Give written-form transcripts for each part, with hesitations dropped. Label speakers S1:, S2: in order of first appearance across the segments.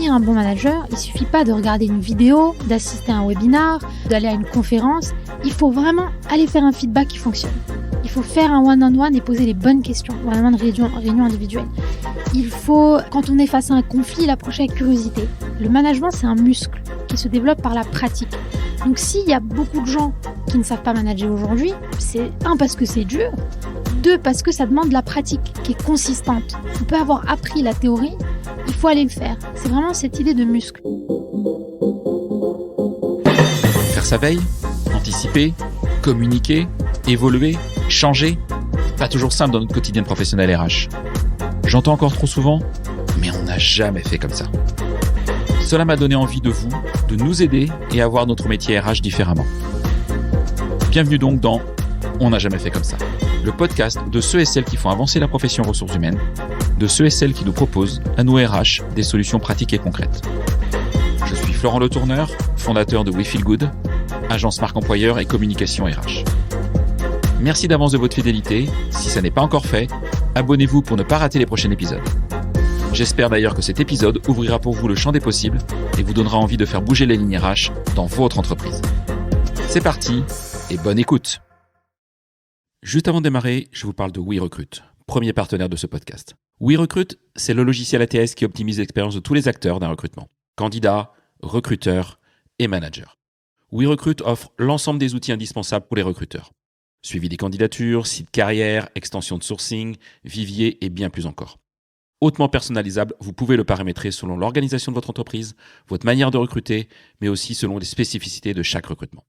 S1: devenir un bon manager, il suffit pas de regarder une vidéo, d'assister à un webinar, d'aller à une conférence. Il faut vraiment aller faire un feedback qui fonctionne. Il faut faire un one-on-one et poser les bonnes questions, vraiment une réunion individuelle. Il faut, quand on est face à un conflit, l'approcher avec curiosité. Le management, c'est un muscle qui se développe par la pratique. Donc s'il y a beaucoup de gens qui ne savent pas manager aujourd'hui, c'est parce que c'est dur, 2 parce que ça demande de la pratique qui est consistante. On peut avoir appris la théorie, il faut aller le faire. C'est vraiment cette idée de muscle.
S2: Faire sa veille, anticiper, communiquer, évoluer, changer. Pas toujours simple dans notre quotidien professionnel RH. J'entends encore trop souvent, mais on n'a jamais fait comme ça. Cela m'a donné envie de nous aider et à voir notre métier RH différemment. Bienvenue donc dans On n'a jamais fait comme ça, le podcast de ceux et celles qui font avancer la profession ressources humaines, de ceux et celles qui nous proposent, à nous RH, des solutions pratiques et concrètes. Je suis Florent Le Tourneur, fondateur de We Feel Good, agence marque employeur et communication RH. Merci d'avance de votre fidélité. Si ça n'est pas encore fait, abonnez-vous pour ne pas rater les prochains épisodes. J'espère d'ailleurs que cet épisode ouvrira pour vous le champ des possibles et vous donnera envie de faire bouger les lignes RH dans votre entreprise. C'est parti et bonne écoute. Juste avant de démarrer, je vous parle de WeRecruit, premier partenaire de ce podcast. WeRecruit, c'est le logiciel ATS qui optimise l'expérience de tous les acteurs d'un recrutement. Candidats, recruteurs et managers. WeRecruit offre l'ensemble des outils indispensables pour les recruteurs. Suivi des candidatures, site carrière, extension de sourcing, vivier et bien plus encore. Hautement personnalisable, vous pouvez le paramétrer selon l'organisation de votre entreprise, votre manière de recruter, mais aussi selon les spécificités de chaque recrutement.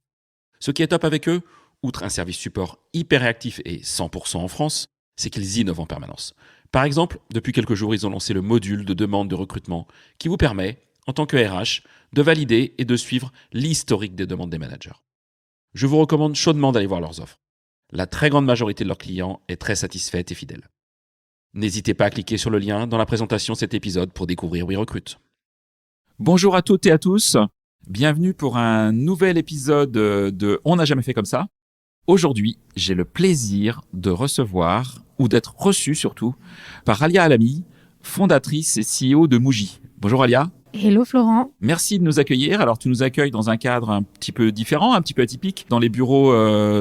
S2: Ce qui est top avec eux, outre un service support hyper réactif et 100% en France, c'est qu'ils innovent en permanence. Par exemple, depuis quelques jours, ils ont lancé le module de demande de recrutement qui vous permet, en tant que RH, de valider et de suivre l'historique des demandes des managers. Je vous recommande chaudement d'aller voir leurs offres. La très grande majorité de leurs clients est très satisfaite et fidèle. N'hésitez pas à cliquer sur le lien dans la présentation de cet épisode pour découvrir WeRecruit. Bonjour à toutes et à tous. Bienvenue pour un nouvel épisode de On n'a jamais fait comme ça. Aujourd'hui, j'ai le plaisir de recevoir, ou d'être reçu surtout, par Alia Alami, fondatrice et CEO de Mouji. Bonjour Alia.
S1: Hello Florent.
S2: Merci de nous accueillir. Alors tu nous accueilles dans un cadre un petit peu différent, un petit peu atypique, dans les bureaux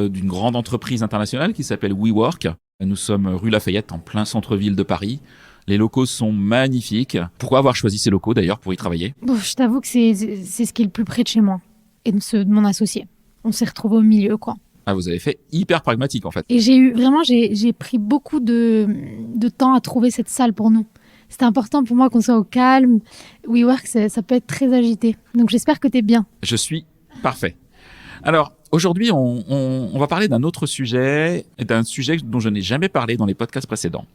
S2: d'une grande entreprise internationale qui s'appelle WeWork. Nous sommes rue Lafayette, en plein centre-ville de Paris. Les locaux sont magnifiques. Pourquoi avoir choisi ces locaux d'ailleurs pour y travailler ?
S1: Bon, je t'avoue que c'est ce qui est le plus près de chez moi et de mon associé. On s'est retrouvés au milieu, quoi.
S2: Ah, vous avez fait hyper pragmatique en fait.
S1: Et j'ai pris beaucoup de temps à trouver cette salle pour nous. C'était important pour moi qu'on soit au calme. WeWork, ça peut être très agité. Donc j'espère que tu es bien.
S2: Je suis parfait. Alors, aujourd'hui, on va parler d'un autre sujet, d'un sujet dont je n'ai jamais parlé dans les podcasts précédents.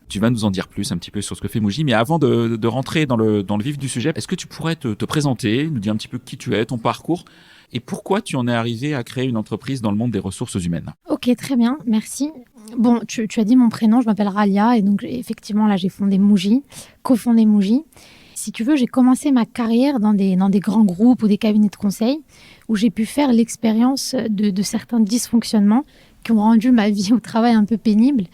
S2: Tu vas nous en dire plus un petit peu sur ce que fait Mouji, mais avant de rentrer dans le vif du sujet, est-ce que tu pourrais te présenter, nous dire un petit peu qui tu es, ton parcours, et pourquoi tu en es arrivé à créer une entreprise dans le monde des ressources humaines ?
S1: Ok, très bien, merci. Bon, tu as dit mon prénom, je m'appelle Ralia, et donc effectivement, là, j'ai fondé Mouji, cofondé Mouji. Si tu veux, j'ai commencé ma carrière dans des grands groupes ou des cabinets de conseil où j'ai pu faire l'expérience de certains dysfonctionnements qui ont rendu ma vie au travail un peu pénible,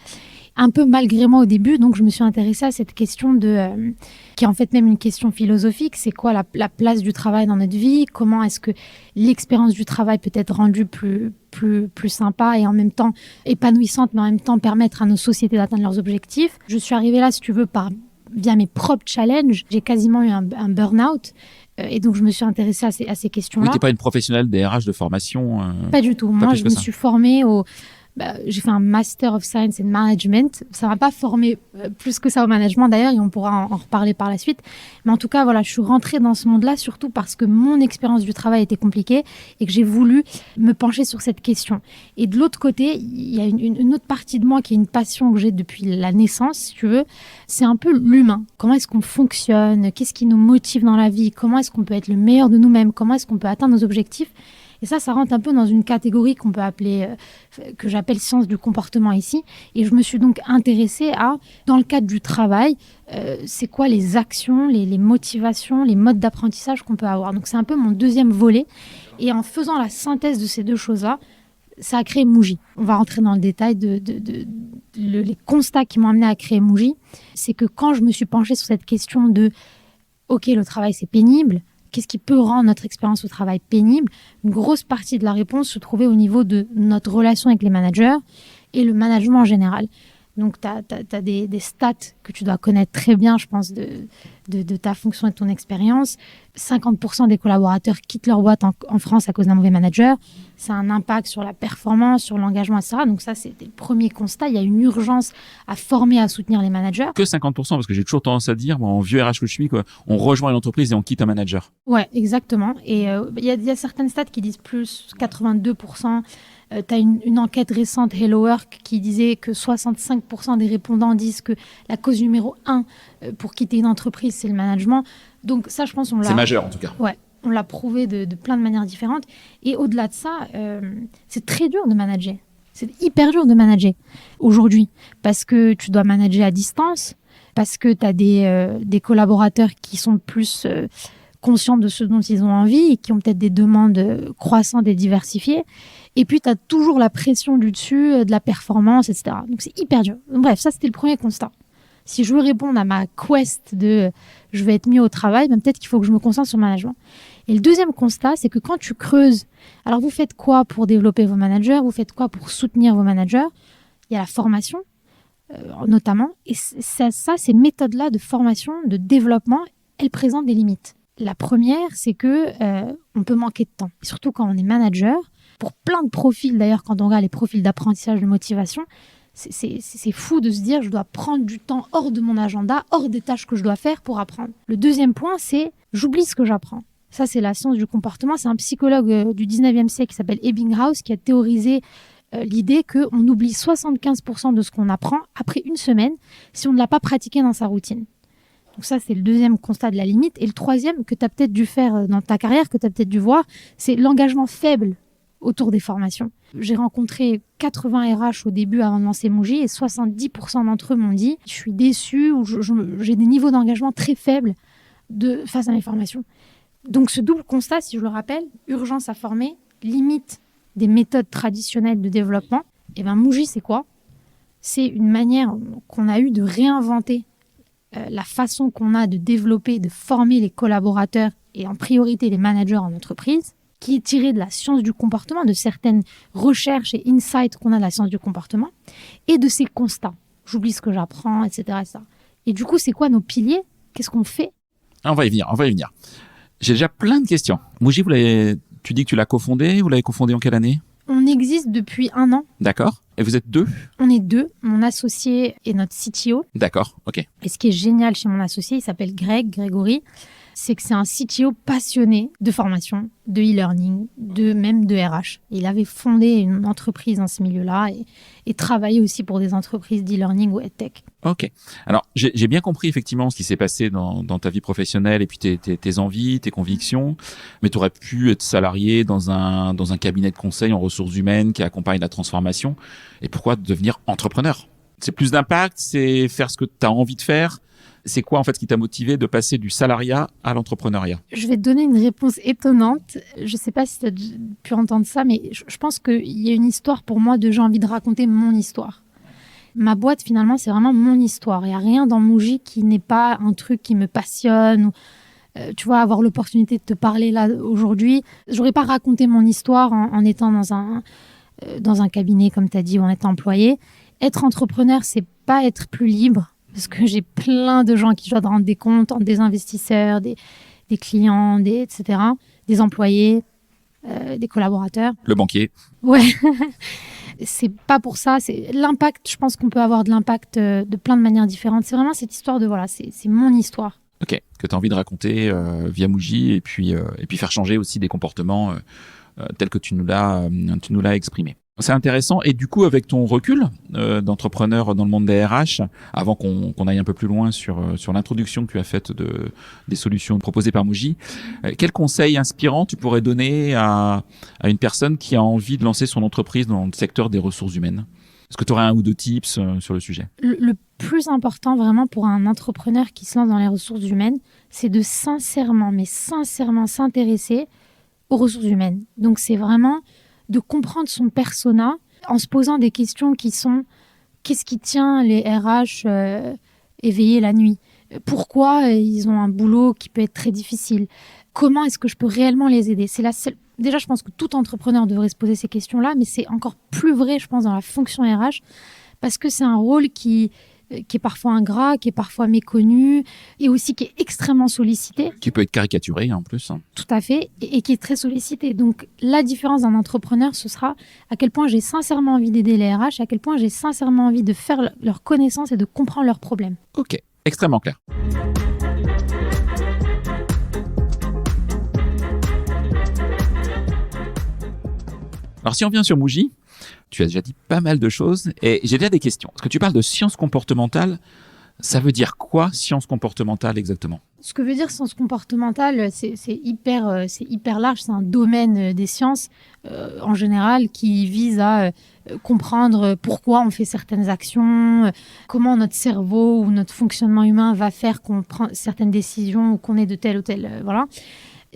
S1: un peu malgré moi au début. Donc, je me suis intéressée à cette question qui est en fait même une question philosophique. C'est quoi la place du travail dans notre vie ? Comment est-ce que l'expérience du travail peut être rendue plus sympa et en même temps épanouissante, mais en même temps permettre à nos sociétés d'atteindre leurs objectifs ? Je suis arrivée là, si tu veux, via mes propres challenges. J'ai quasiment eu un burn-out. Et donc, je me suis intéressée à ces questions-là.
S2: Oui, tu n'es pas une professionnelle des RH de formation
S1: Pas du tout. Moi, je me suis formée j'ai fait un Master of Science and Management. Ça ne m'a pas formée plus que ça au management d'ailleurs, et on pourra en reparler par la suite. Mais en tout cas, voilà, je suis rentrée dans ce monde-là surtout parce que mon expérience du travail était compliquée et que j'ai voulu me pencher sur cette question. Et de l'autre côté, il y a une autre partie de moi qui est une passion que j'ai depuis la naissance, si tu veux. C'est un peu l'humain. Comment est-ce qu'on fonctionne ? Qu'est-ce qui nous motive dans la vie ? Comment est-ce qu'on peut être le meilleur de nous-mêmes ? Comment est-ce qu'on peut atteindre nos objectifs ? Et ça rentre un peu dans une catégorie qu'on peut appeler, que j'appelle science du comportement ici. Et je me suis donc intéressée dans le cadre du travail, c'est quoi les actions, les motivations, les modes d'apprentissage qu'on peut avoir. Donc c'est un peu mon deuxième volet. Et en faisant la synthèse de ces deux choses-là, ça a créé Mouji. On va rentrer dans le détail les constats qui m'ont amené à créer Mouji. C'est que quand je me suis penchée sur cette question de ok, le travail c'est pénible. Qu'est-ce qui peut rendre notre expérience au travail pénible? Une grosse partie de la réponse se trouvait au niveau de notre relation avec les managers et le management en général. Donc, tu as des stats que tu dois connaître très bien, je pense, de ta fonction et de ton expérience. 50% des collaborateurs quittent leur boîte en France à cause d'un mauvais manager. Ça a un impact sur la performance, sur l'engagement, etc. Donc ça, c'était le premier constat. Il y a une urgence à former, à soutenir les managers.
S2: Que 50%, parce que j'ai toujours tendance à dire, moi, en vieux RH que je suis, quoi, on rejoint une entreprise et on quitte un manager.
S1: Ouais, exactement. Et il y a certaines stats qui disent plus 82%. Tu as une enquête récente, Hello Work, qui disait que 65% des répondants disent que la cause numéro 1 pour quitter une entreprise, c'est le management. Donc ça, je pense, on l'a...
S2: C'est majeur, en tout cas.
S1: Ouais, on l'a prouvé de plein de manières différentes. Et au-delà de ça, c'est très dur de manager. C'est hyper dur de manager aujourd'hui parce que tu dois manager à distance, parce que tu as des collaborateurs qui sont plus conscients de ce dont ils ont envie et qui ont peut-être des demandes croissantes et diversifiées. Et puis, tu as toujours la pression du dessus, de la performance, etc. Donc, c'est hyper dur. Donc, bref, ça, c'était le premier constat. Si je veux répondre à ma quest de je vais être mieux au travail, ben peut-être qu'il faut que je me concentre sur le management. Et le deuxième constat, c'est que quand tu creuses, alors vous faites quoi pour développer vos managers? Vous faites quoi pour soutenir vos managers? Il y a la formation, notamment. Et ces méthodes-là de formation, de développement, elles présentent des limites. La première, c'est que on peut manquer de temps. Et surtout quand on est manager, pour plein de profils, d'ailleurs, quand on regarde les profils d'apprentissage, de motivation, c'est fou de se dire je dois prendre du temps hors de mon agenda, hors des tâches que je dois faire pour apprendre. Le deuxième point, c'est j'oublie ce que j'apprends. Ça, c'est la science du comportement. C'est un psychologue du 19e siècle qui s'appelle Ebbinghaus qui a théorisé l'idée qu'on oublie 75% de ce qu'on apprend après une semaine si on ne l'a pas pratiqué dans sa routine. Donc ça, c'est le deuxième constat de la limite. Et le troisième que tu as peut-être dû faire dans ta carrière, que tu as peut-être dû voir, c'est l'engagement faible autour des formations. J'ai rencontré 80 RH au début avant de lancer Muji et 70% d'entre eux m'ont dit « je suis déçu » ou « j'ai des niveaux d'engagement très faibles face à mes formations ». Donc ce double constat, si je le rappelle, urgence à former, limite des méthodes traditionnelles de développement, et bien Muji, c'est quoi? C'est une manière qu'on a eue de réinventer la façon qu'on a de développer, de former les collaborateurs et en priorité les managers en entreprise, qui est tirée de la science du comportement, de certaines recherches et insights qu'on a de la science du comportement, et de ces constats. J'oublie ce que j'apprends, etc., etc. Et du coup, c'est quoi nos piliers? Qu'est-ce qu'on fait?
S2: On va y venir. J'ai déjà plein de questions. Muji, tu dis que tu l'as cofondé. Vous l'avez cofondé en quelle année?
S1: On existe depuis 1 an.
S2: D'accord. Et vous êtes 2?
S1: On est 2. Mon associé et notre CTO.
S2: D'accord, ok.
S1: Et ce qui est génial chez mon associé, il s'appelle Grégory, c'est que c'est un CTO passionné de formation, de e-learning, même de RH. Il avait fondé une entreprise dans ce milieu-là et travaillé aussi pour des entreprises d'e-learning ou EdTech.
S2: Ok. Alors, j'ai bien compris effectivement ce qui s'est passé dans ta vie professionnelle et puis tes envies, tes convictions. Mais tu aurais pu être salarié dans un cabinet de conseil en ressources humaines qui accompagne la transformation. Et pourquoi devenir entrepreneur? C'est plus d'impact, c'est faire ce que tu as envie de faire. C'est quoi en fait qui t'a motivé de passer du salariat à l'entrepreneuriat?
S1: Je vais te donner une réponse étonnante. Je ne sais pas si tu as pu entendre ça, mais je pense qu'il y a une histoire pour moi de j'ai envie de raconter mon histoire. Ma boîte, finalement, c'est vraiment mon histoire. Il n'y a rien dans Muji qui n'est pas un truc qui me passionne. Tu vois, avoir l'opportunité de te parler là aujourd'hui. Je n'aurais pas raconté mon histoire en étant dans un cabinet, comme tu as dit, ou en étant employé. Être entrepreneur, c'est pas être plus libre. Parce que j'ai plein de gens qui doivent rendre des comptes, des investisseurs, des clients, etc., des employés, des collaborateurs.
S2: Le banquier.
S1: Ouais. C'est pas pour ça. C'est l'impact. Je pense qu'on peut avoir de l'impact de plein de manières différentes. C'est vraiment cette histoire de voilà, c'est mon histoire.
S2: Ok. Que tu as envie de raconter via Muji et puis faire changer aussi des comportements tels que tu nous l'as exprimé. C'est intéressant. Et du coup, avec ton recul d'entrepreneur dans le monde des RH, avant qu'on aille un peu plus loin sur l'introduction que tu as faite des solutions proposées par Muji, quel conseil inspirant tu pourrais donner à une personne qui a envie de lancer son entreprise dans le secteur des ressources humaines? Est-ce que tu aurais 1 ou 2 tips sur le sujet? Le
S1: plus important vraiment pour un entrepreneur qui se lance dans les ressources humaines, c'est de sincèrement s'intéresser aux ressources humaines. Donc c'est vraiment de comprendre son persona en se posant des questions qui sont qu'est-ce qui tient les RH éveillés la nuit? pourquoi ils ont un boulot qui peut être très difficile, comment est-ce que je peux réellement les aider. C'est la seule... Déjà, je pense que tout entrepreneur devrait se poser ces questions-là, mais c'est encore plus vrai, je pense, dans la fonction RH, parce que c'est un rôle qui est parfois ingrat, qui est parfois méconnu, et aussi qui est extrêmement sollicité.
S2: Qui peut être caricaturé en plus.
S1: Tout à fait, et qui est très sollicité. Donc, la différence d'un entrepreneur, ce sera à quel point j'ai sincèrement envie d'aider les RH, à quel point j'ai sincèrement envie de faire leur connaissance et de comprendre leurs problèmes.
S2: Ok, extrêmement clair. Alors, si on vient sur Muji, tu as déjà dit pas mal de choses et j'ai déjà des questions. Parce que tu parles de sciences comportementales, ça veut dire quoi, sciences comportementales exactement ?
S1: Ce que veut dire sciences comportementales, c'est hyper large. C'est un domaine des sciences, en général, qui vise à comprendre pourquoi on fait certaines actions, comment notre cerveau ou notre fonctionnement humain va faire qu'on prend certaines décisions ou qu'on est de telle ou telle... voilà.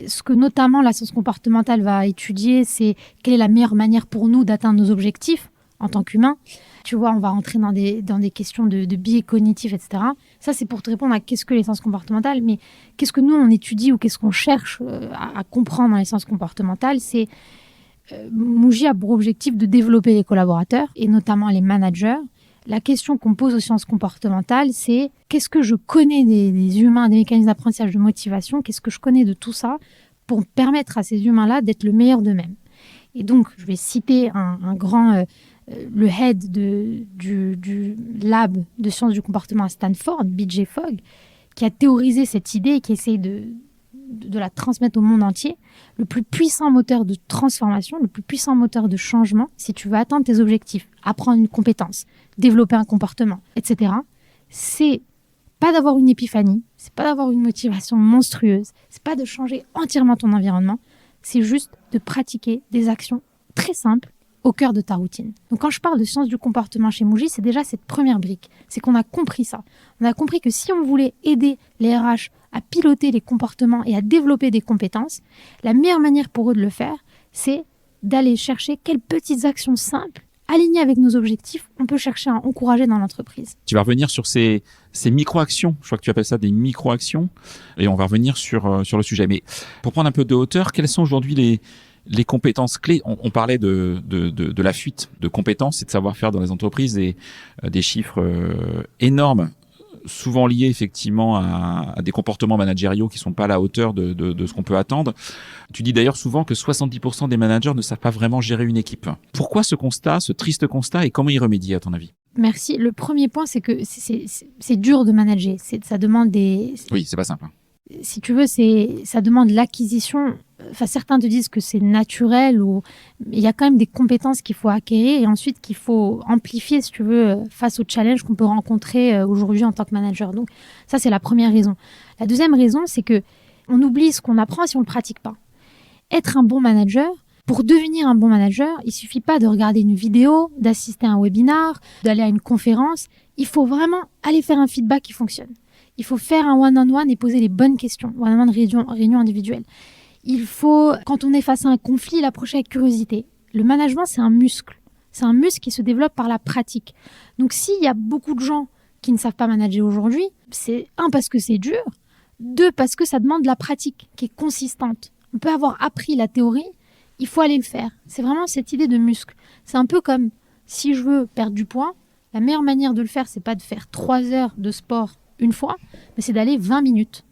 S1: Ce que notamment la science comportementale va étudier, c'est quelle est la meilleure manière pour nous d'atteindre nos objectifs en tant qu'humains. Tu vois, on va rentrer dans des questions de biais cognitifs, etc. Ça, c'est pour te répondre à qu'est-ce que les sciences comportementales, mais qu'est-ce que nous, on étudie ou qu'est-ce qu'on cherche à comprendre dans les sciences comportementales, c'est Muji a pour objectif de développer les collaborateurs, et notamment les managers. La question qu'on pose aux sciences comportementales, c'est qu'est-ce que je connais des humains, des mécanismes d'apprentissage de motivation, qu'est-ce que je connais de tout ça pour permettre à ces humains-là d'être le meilleur d'eux-mêmes. Et donc, je vais citer un grand, le head du lab de sciences du comportement à Stanford, B.J. Fogg, qui a théorisé cette idée et qui essaye de la transmettre au monde entier. Le plus puissant moteur de transformation, le plus puissant moteur de changement, si tu veux atteindre tes objectifs, apprendre une compétence, développer un comportement, etc., c'est pas d'avoir une épiphanie, c'est pas d'avoir une motivation monstrueuse, c'est pas de changer entièrement ton environnement, c'est juste de pratiquer des actions très simples au cœur de ta routine. Donc quand je parle de sciences du comportement chez Muji, c'est déjà cette première brique. C'est qu'on a compris ça. On a compris que si on voulait aider les RH à piloter les comportements et à développer des compétences, la meilleure manière pour eux de le faire, c'est d'aller chercher quelles petites actions simples, alignées avec nos objectifs, on peut chercher à encourager dans l'entreprise.
S2: Tu vas revenir sur ces micro-actions. Je crois que tu appelles ça des micro-actions. Et on va revenir sur le sujet. Mais pour prendre un peu de hauteur, quelles sont aujourd'hui les compétences clés? On parlait de la fuite de compétences et de savoir-faire dans les entreprises et des chiffres énormes, souvent liés effectivement à des comportements managériaux qui sont pas à la hauteur de ce qu'on peut attendre. Tu dis d'ailleurs souvent que 70% des managers ne savent pas vraiment gérer une équipe. Pourquoi ce constat, ce triste constat, et comment y remédier à ton avis?
S1: Merci. Le premier point, c'est que c'est dur de manager. Ça demande des...
S2: Oui, c'est pas simple.
S1: Si tu veux, ça demande l'acquisition. Enfin, certains te disent que c'est naturel, ou il y a quand même des compétences qu'il faut acquérir et ensuite qu'il faut amplifier, si tu veux, face aux challenges qu'on peut rencontrer aujourd'hui en tant que manager. Donc, ça, c'est la première raison. La deuxième raison, c'est que on oublie ce qu'on apprend si on ne le pratique pas. Être un bon manager, pour devenir un bon manager, il suffit pas de regarder une vidéo, d'assister à un webinar, d'aller à une conférence. Il faut vraiment aller faire un feedback qui fonctionne. Il faut faire un one-on-one et poser les bonnes questions, one-on-one réunion individuelle. Il faut, quand on est face à un conflit, l'approcher avec curiosité. Le management, c'est un muscle. C'est un muscle qui se développe par la pratique. Donc, s'il y a beaucoup de gens qui ne savent pas manager aujourd'hui, c'est parce que c'est dur, parce que ça demande de la pratique qui est consistante. On peut avoir appris la théorie, il faut aller le faire. C'est vraiment cette idée de muscle. C'est un peu comme si je veux perdre du poids, la meilleure manière de le faire, c'est pas de faire 3 heures de sport une fois, mais c'est d'aller 20 minutes,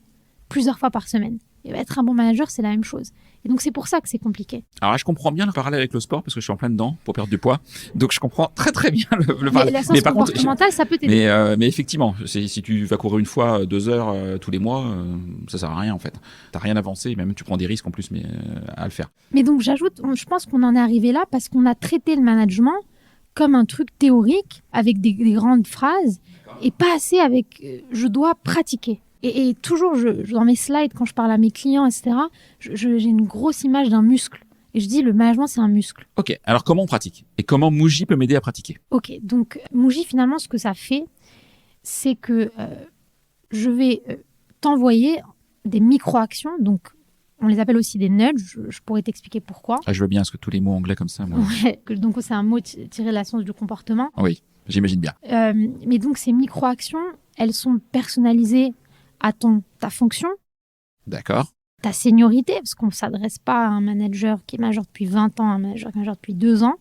S1: plusieurs fois par semaine. Et être un bon manager, c'est la même chose. Et donc, c'est pour ça que c'est compliqué.
S2: Alors là, je comprends bien le parallèle avec le sport parce que je suis en plein dedans pour perdre du poids. Donc, je comprends très, très bien le parallèle.
S1: La science comportementale, ça peut t'aider.
S2: Mais effectivement, si tu vas courir une fois 2 heures tous les mois, ça sert à rien en fait. T'as rien avancé, même tu prends des risques en plus à le faire.
S1: Mais donc, j'ajoute, je pense qu'on en est arrivé là parce qu'on a traité le management comme un truc théorique avec des grandes phrases et pas assez avec je dois pratiquer. Et toujours, dans mes slides, quand je parle à mes clients, etc., j'ai une grosse image d'un muscle. Et je dis, le management, c'est un muscle.
S2: Ok, alors comment on pratique? Et comment Muji peut m'aider à pratiquer?
S1: Ok, donc Muji, finalement, ce que ça fait, c'est que je vais t'envoyer des micro-actions. Donc, on les appelle aussi des nudges. Je pourrais t'expliquer pourquoi.
S2: Ah, je veux bien, parce que tous les mots anglais comme ça, moi.
S1: Ouais, donc c'est un mot tiré de la science du comportement.
S2: Oui, j'imagine bien.
S1: Mais donc, ces micro-actions, elles sont personnalisées à ta fonction,
S2: D'accord.
S1: ta seniorité, parce qu'on ne s'adresse pas à un manager qui est major depuis 20 ans, à un manager qui est major depuis 2 ans,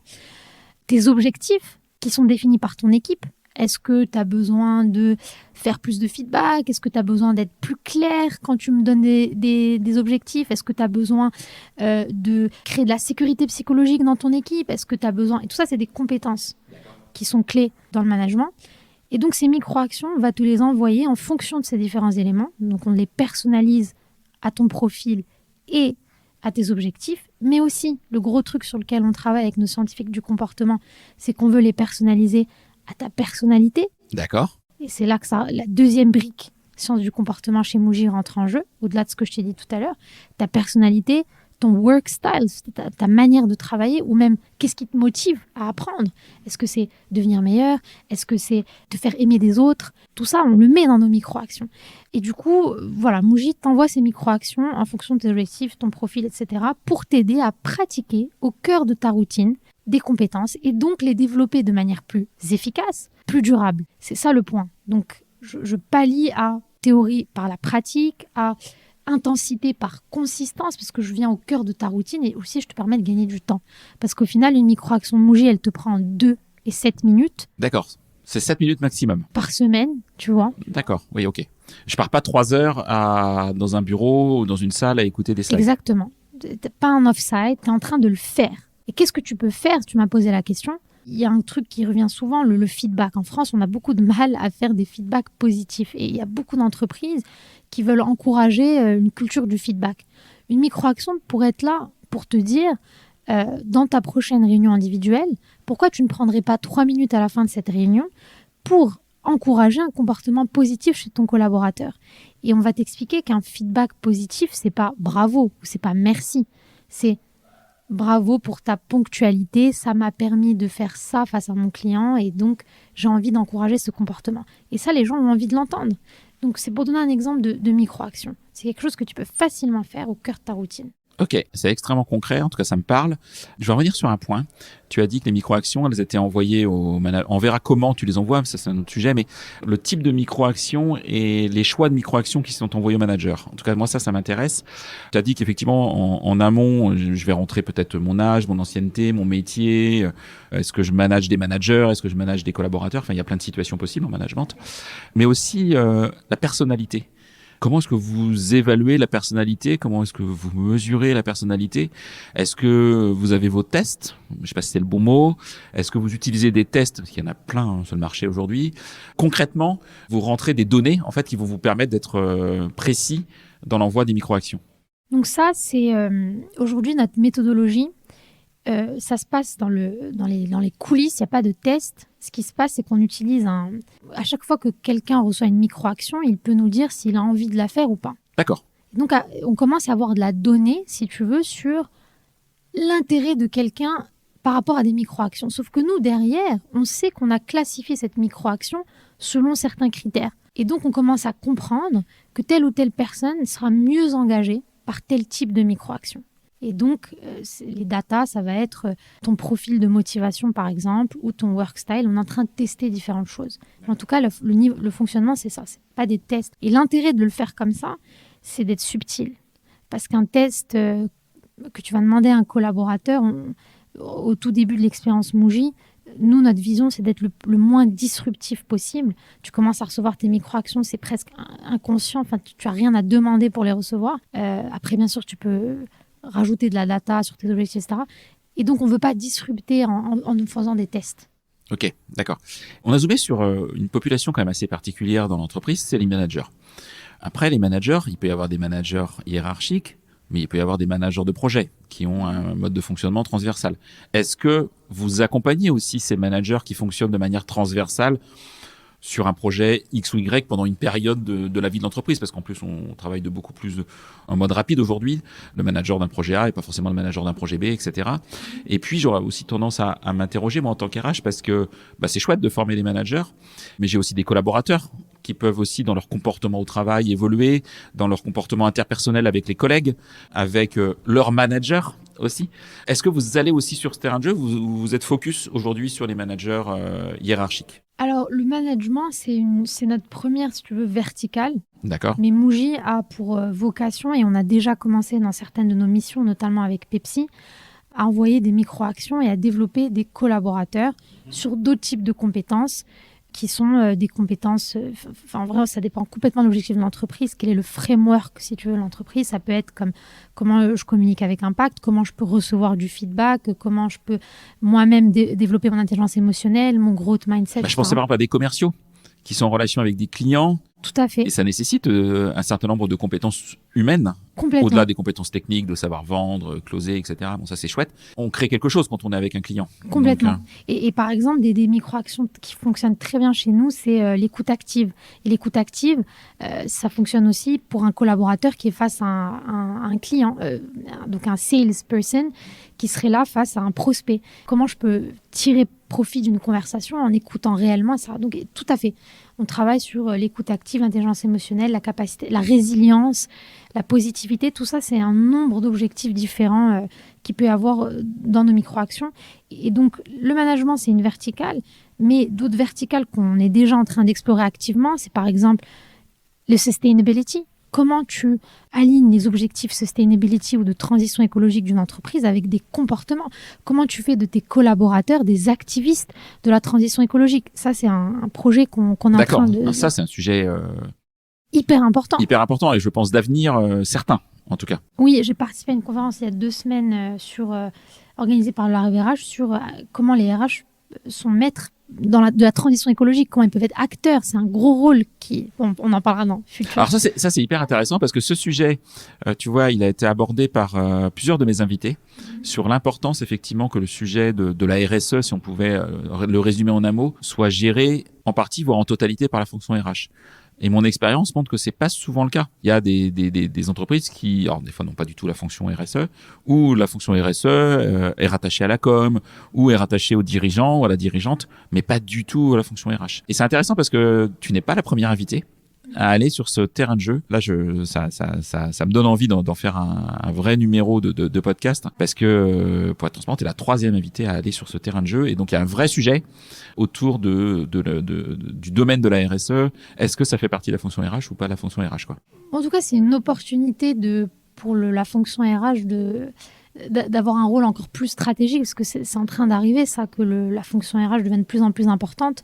S1: tes objectifs qui sont définis par ton équipe. Est-ce que tu as besoin de faire plus de feedback? Est-ce que tu as besoin d'être plus clair quand tu me donnes des objectifs? Est-ce que tu as besoin de créer de la sécurité psychologique dans ton équipe? Est-ce que tu as besoin... Et tout ça, c'est des compétences qui sont clés dans le management. Et donc, ces micro-actions, on va te les envoyer en fonction de ces différents éléments. Donc, on les personnalise à ton profil et à tes objectifs. Mais aussi, le gros truc sur lequel on travaille avec nos scientifiques du comportement, c'est qu'on veut les personnaliser à ta personnalité.
S2: D'accord.
S1: Et c'est là que la deuxième brique, science du comportement chez Muji, rentre en jeu, au-delà de ce que je t'ai dit tout à l'heure. Ta personnalité, ton work style, ta manière de travailler, ou même qu'est-ce qui te motive à apprendre. Est-ce que c'est devenir meilleur? Est-ce que c'est te faire aimer des autres? Tout ça, on le met dans nos micro-actions. Et du coup, voilà, Muji t'envoie ces micro-actions en fonction de tes objectifs, ton profil, etc., pour t'aider à pratiquer au cœur de ta routine des compétences et donc les développer de manière plus efficace, plus durable. C'est ça le point. Donc, je pallie à théorie par la pratique, à intensité par consistance, parce que je viens au cœur de ta routine et aussi je te permets de gagner du temps. Parce qu'au final, une micro-action Muji, elle te prend 2 et 7 minutes.
S2: D'accord. C'est 7 minutes maximum.
S1: Par semaine, tu vois.
S2: D'accord. Oui, ok. Je pars pas 3 heures dans un bureau ou dans une salle à écouter des slides.
S1: Exactement. T'es pas un off-site, tu es en train de le faire. Et qu'est-ce que tu peux faire? Tu m'as posé la question. Il y a un truc qui revient souvent, le feedback. En France, on a beaucoup de mal à faire des feedbacks positifs. Et il y a beaucoup d'entreprises qui veulent encourager une culture du feedback. Une micro-action pourrait être là pour te dire, dans ta prochaine réunion individuelle, pourquoi tu ne prendrais pas 3 minutes à la fin de cette réunion pour encourager un comportement positif chez ton collaborateur. Et on va t'expliquer qu'un feedback positif, c'est pas bravo ou c'est pas merci. C'est bravo pour ta ponctualité, ça m'a permis de faire ça face à mon client et donc j'ai envie d'encourager ce comportement. Et ça, les gens ont envie de l'entendre. Donc c'est pour donner un exemple de micro-action. C'est quelque chose que tu peux facilement faire au cœur de ta routine.
S2: Ok, c'est extrêmement concret, en tout cas ça me parle. Je vais revenir sur un point. Tu as dit que les micro-actions, elles étaient envoyées au manager. On verra comment tu les envoies, ça c'est un autre sujet, mais le type de micro-actions et les choix de micro-actions qui sont envoyés au manager. En tout cas, moi ça m'intéresse. Tu as dit qu'effectivement, en amont, je vais rentrer peut-être mon âge, mon ancienneté, mon métier. Est-ce que je manage des managers? Est-ce que je manage des collaborateurs? Enfin, il y a plein de situations possibles en management. Mais aussi la personnalité. Comment est-ce que vous évaluez la personnalité? Comment est-ce que vous mesurez la personnalité? Est-ce que vous avez vos tests? Je ne sais pas si c'est le bon mot. Est-ce que vous utilisez des tests? Parce qu'il y en a plein sur le marché aujourd'hui. Concrètement, vous rentrez des données en fait qui vont vous permettre d'être précis dans l'envoi des micro-actions. Donc
S1: ça, c'est aujourd'hui notre méthodologie. Ça se passe dans les coulisses, il n'y a pas de test. Ce qui se passe, c'est qu'on utilise à chaque fois que quelqu'un reçoit une micro-action, il peut nous dire s'il a envie de la faire ou pas.
S2: D'accord.
S1: Donc, on commence à avoir de la donnée, si tu veux, sur l'intérêt de quelqu'un par rapport à des micro-actions. Sauf que nous, derrière, on sait qu'on a classifié cette micro-action selon certains critères. Et donc, on commence à comprendre que telle ou telle personne sera mieux engagée par tel type de micro-action. Et donc, les data, ça va être ton profil de motivation, par exemple, ou ton work style. On est en train de tester différentes choses. En tout cas, le fonctionnement, c'est ça. C'est pas des tests. Et l'intérêt de le faire comme ça, c'est d'être subtil. Parce qu'un test que tu vas demander à un collaborateur, au tout début de l'expérience Muji, nous, notre vision, c'est d'être le moins disruptif possible. Tu commences à recevoir tes micro-actions, c'est presque inconscient. Enfin, tu n'as rien à demander pour les recevoir. Après, bien sûr, tu peux rajouter de la data sur tes objectifs, etc. Et donc, on ne veut pas disrupter en faisant des tests.
S2: Ok, d'accord. On a zoomé sur une population quand même assez particulière dans l'entreprise, c'est les managers. Après, les managers, il peut y avoir des managers hiérarchiques, mais il peut y avoir des managers de projet qui ont un mode de fonctionnement transversal. Est-ce que vous accompagnez aussi ces managers qui fonctionnent de manière transversale sur un projet X ou Y pendant une période de la vie de l'entreprise? Parce qu'en plus, on travaille de beaucoup plus en mode rapide aujourd'hui. Le manager d'un projet A n'est pas forcément le manager d'un projet B, etc. Et puis, j'aurais aussi tendance à m'interroger, moi, en tant qu'RH, parce que c'est chouette de former les managers, mais j'ai aussi des collaborateurs qui peuvent aussi, dans leur comportement au travail, évoluer, dans leur comportement interpersonnel avec les collègues, avec leur manager. aussi. Est-ce que vous allez aussi sur ce terrain de jeu, vous êtes focus aujourd'hui sur les managers hiérarchiques?
S1: Alors, le management, c'est notre première, si tu veux, verticale.
S2: D'accord.
S1: Mais Muji a pour vocation, et on a déjà commencé dans certaines de nos missions, notamment avec Pepsi, à envoyer des micro-actions et à développer des collaborateurs sur d'autres types de compétences qui sont des compétences... en vrai, ça dépend complètement de l'objectif de l'entreprise. Quel est le framework, si tu veux, de l'entreprise? Ça peut être comme comment je communique avec impact, comment je peux recevoir du feedback, comment je peux moi-même développer mon intelligence émotionnelle, mon growth mindset.
S2: Je pensais par exemple à des commerciaux qui sont en relation avec des clients.
S1: Tout à fait.
S2: Et ça nécessite un certain nombre de compétences humaines, au-delà des compétences techniques, de savoir vendre, closer, etc. Bon, ça c'est chouette. On crée quelque chose quand on est avec un client.
S1: Complètement. Donc, et par exemple, des micro-actions qui fonctionnent très bien chez nous, c'est l'écoute active. Et l'écoute active, ça fonctionne aussi pour un collaborateur qui est face à un client, donc un salesperson qui serait là face à un prospect. Comment je peux tirer profit d'une conversation en écoutant réellement ça? Donc, tout à fait. On travaille sur l'écoute active, l'intelligence émotionnelle, la capacité, la résilience, la positivité. Tout ça, c'est un nombre d'objectifs différents qu'il peut y avoir dans nos micro-actions. Et donc, le management, c'est une verticale, mais d'autres verticales qu'on est déjà en train d'explorer activement, c'est par exemple le sustainability. Comment tu alignes les objectifs sustainability ou de transition écologique d'une entreprise avec des comportements? Comment tu fais de tes collaborateurs des activistes de la transition écologique? Ça, c'est un projet qu'on est en train de...
S2: D'accord, ça c'est un sujet
S1: hyper important.
S2: Hyper important et je pense d'avenir certain, en tout cas.
S1: Oui, j'ai participé à une conférence il y a 2 semaines organisée par la RH sur comment les RH sont maîtres de la transition écologique, comment ils peuvent être acteurs. C'est un gros rôle on en parlera dans le futur.
S2: Alors ça c'est hyper intéressant parce que ce sujet, tu vois, il a été abordé par plusieurs de mes invités sur l'importance effectivement que le sujet de la RSE, si on pouvait le résumer en un mot, soit géré en partie, voire en totalité par la fonction RH. Et mon expérience montre que c'est pas souvent le cas. Il y a des entreprises qui, alors des fois n'ont pas du tout la fonction RSE, ou la fonction RSE est rattachée à la com, ou est rattachée au dirigeant ou à la dirigeante, mais pas du tout à la fonction RH. Et c'est intéressant parce que tu n'es pas la première invitée à aller sur ce terrain de jeu. Là, ça me donne envie d'en faire un vrai numéro de podcast parce que, pour être transparent, tu es la 3e invitée à aller sur ce terrain de jeu. Et donc, il y a un vrai sujet autour du domaine de la RSE. Est-ce que ça fait partie de la fonction RH ou pas la fonction RH, quoi?
S1: En tout cas, c'est une opportunité pour la fonction RH d'avoir un rôle encore plus stratégique parce que c'est en train d'arriver, ça, que la fonction RH devienne de plus en plus importante.